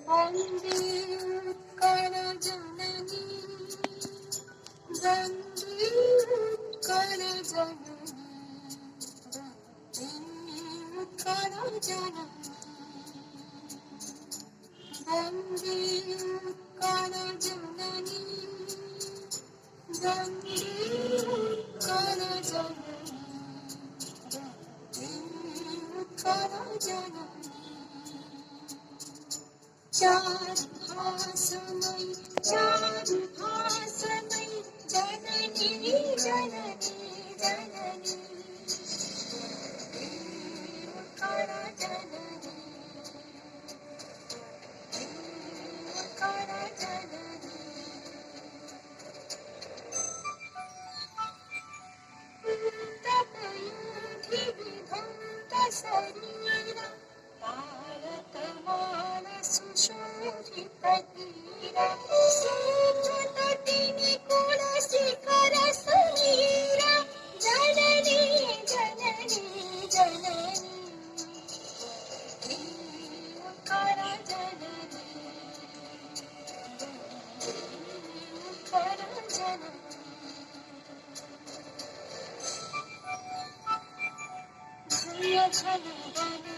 वन्दे उत्कलजननी वन्दे उत्कलजननी वन्दे उत्कलजननी वन्दे उत्कलजननी वन्दे उत्कलजननी उत्कलजननी चारुहासमयी चारुहासमयी जननी जननी जननी उत्कलजननी उत्कलजननी तपयुधि विभूत शरीरा भारतमान सुशोभित तीरा सूत्रतटी निकुल शिखर सुमीरा जननी जननी जननी उत्कलजननी उत्कलजननी झल झल